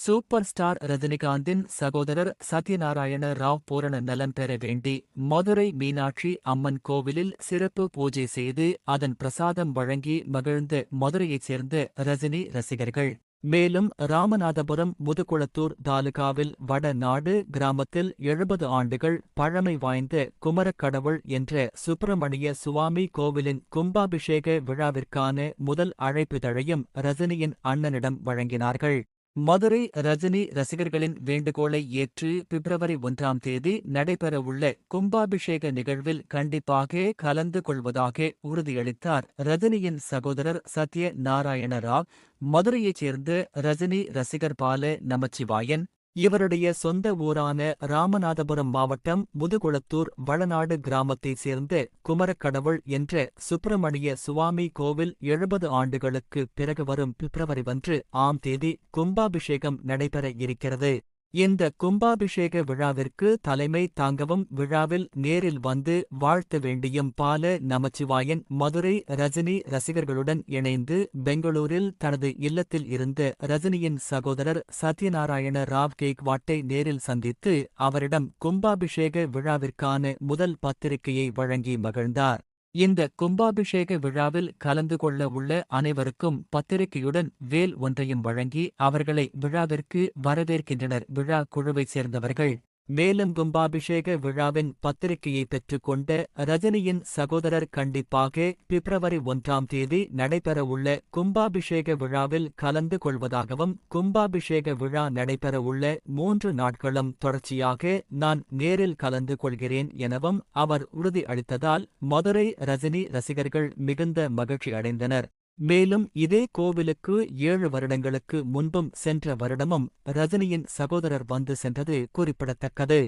Super star ரஜினிகாந்தின் சகோதரர் சத்யநாராயண ராவ் பூரண நலம் பெற வேண்டி மதுரை மீனாட்சி அம்மன் கோவிலில் சிறப்பு பூஜை செய்து அதன் பிரசாதம் வழங்கி மகிழ்ந்த மதுரையைச் சேர்ந்த ரஜினி ரசிகர்கள். மேலும் ராமநாதபுரம் முதுகுளத்தூர் தாலுகாவில் வடநாடு கிராமத்தில் 70 ஆண்டுகள் பழமை வாய்ந்த குமரக்கடவுள் என்ற சுப்பிரமணிய சுவாமி கோவிலின் கும்பாபிஷேக விழாவிற்கான முதல் அழைப்பிதழையும் ரஜினியின் அண்ணனிடம் வழங்கினார்கள். மதுரை ரஜினி ரசிகர்களின் வேண்டுகோளை ஏற்று பிப்ரவரி 1ஆம் தேதி நடைபெறவுள்ள கும்பாபிஷேக நிகழ்வில் கண்டிப்பாக கலந்து கொள்வதாக உறுதியளித்தார் ரஜினியின் சகோதரர் சத்ய நாராயண ராவ். மதுரையைச் சேர்ந்த ரஜினி ரசிகர் பால நமச்சிவாயன். இவருடைய சொந்த ஊரான ராமநாதபுரம் மாவட்டம் முதுகுளத்தூர் வளநாடு கிராமத்தைச் சேர்ந்த குமரக்கடவுள் என்ற சுப்பிரமணிய சுவாமி கோவில் 70 ஆண்டுகளுக்கு பிறகு வரும் பிப்ரவரி 1ஆம் தேதி கும்பாபிஷேகம் நடைபெற இருக்கிறது. இந்த கும்பாபிஷேக விழாவிற்கு தலைமை தாங்கவும் விழாவில் நேரில் வந்து வாழ்த்த வேண்டியும் பால நமச்சிவாயன் மதுரை ரஜினி ரசிகர்களுடன் இணைந்து பெங்களூரில் தனது இல்லத்தில் இருந்த ரஜினியின் சகோதரர் சத்யநாராயண ராவ் கேக்வாட்டை நேரில் சந்தித்து அவரிடம் கும்பாபிஷேக விழாவிற்கான முதல் பத்திரிகையை வழங்கி மகிழ்ந்தார். இந்த கும்பாபிஷேக விழாவில் கலந்து கொள்ள உள்ள அனைவருக்கும் பத்திரிகையுடன் வேல் ஒன்றையும் வழங்கி அவர்களை விழாவிற்கு வரவேற்கின்றனர் விழா குழுவைச் சேர்ந்தவர்கள். மேலும் கும்பாபிஷேக விழாவின் பத்திரிகையை பெற்றுக்கொண்ட ரஜினியின் சகோதரர் கண்டிப்பாக பிப்ரவரி 1ஆம் தேதி நடைபெறவுள்ள கும்பாபிஷேக விழாவில் கலந்து கொள்வதாகவும் கும்பாபிஷேக விழா நடைபெறவுள்ள 3 நாட்களும் தொடர்ச்சியாக நான் நேரில் கலந்து கொள்கிறேன் எனவும் அவர் உறுதி அளித்ததால் மதுரை ரஜினி ரசிகர்கள் மிகுந்த மகிழ்ச்சி அடைந்தனர். மேலும் இதே கோவிலுக்கு 7 வருடங்களுக்கு முன்பும் சென்ற வருடமும் ரஜினியின் சகோதரர் வந்து சென்றது குறிப்பிடத்தக்கது.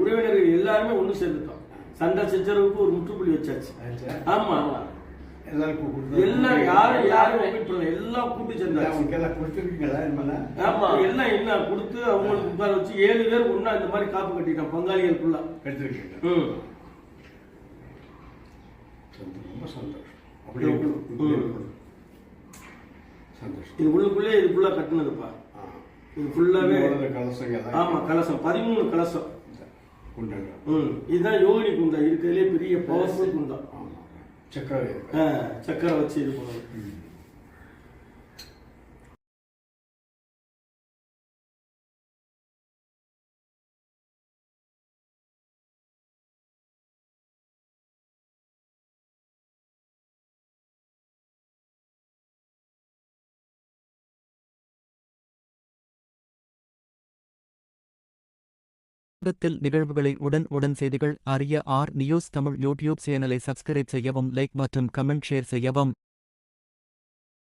உறவினர்கள் எல்லாருமே ஒண்ணு சேர்ந்துட்டோம். சண்டை சச்சரவுக்கு ஒரு முற்றுப்புள்ளி வச்சாச்சு. ஆமா எல்லாரும் யாரும் யாரும் எல்லாம் கூட்டு சேர்ந்தாங்க. எல்லாம் என்ன கொடுத்து அவங்களுக்கு உட்கார வச்சு 7 பேர் ஒன்னா இந்த மாதிரி காப்பு கட்டிட்டோம். பங்காளிகள் ஃபுல்லா இது உள்ளுக்குள்ளே இது ஃபுல்லா கட்டுனதுப்பா. இது ஃபுல்லாவே ஆமா கலசம் 13 கலசம். இதுதான் யோகினி குண்டா இருக்கிறதுலே பெரிய பவர்ஃபுல் குண்டா. சக்கரை வச்சு இது பண்ணுவோம். நிகழ்வுகளை உடன் செய்திகள் அறிய ஆர் நியூஸ் தமிழ் யூடியூப் சேனலை சப்ஸ்கிரைப் செய்யவும், லைக் மற்றும் கமெண்ட் ஷேர் செய்யவும்.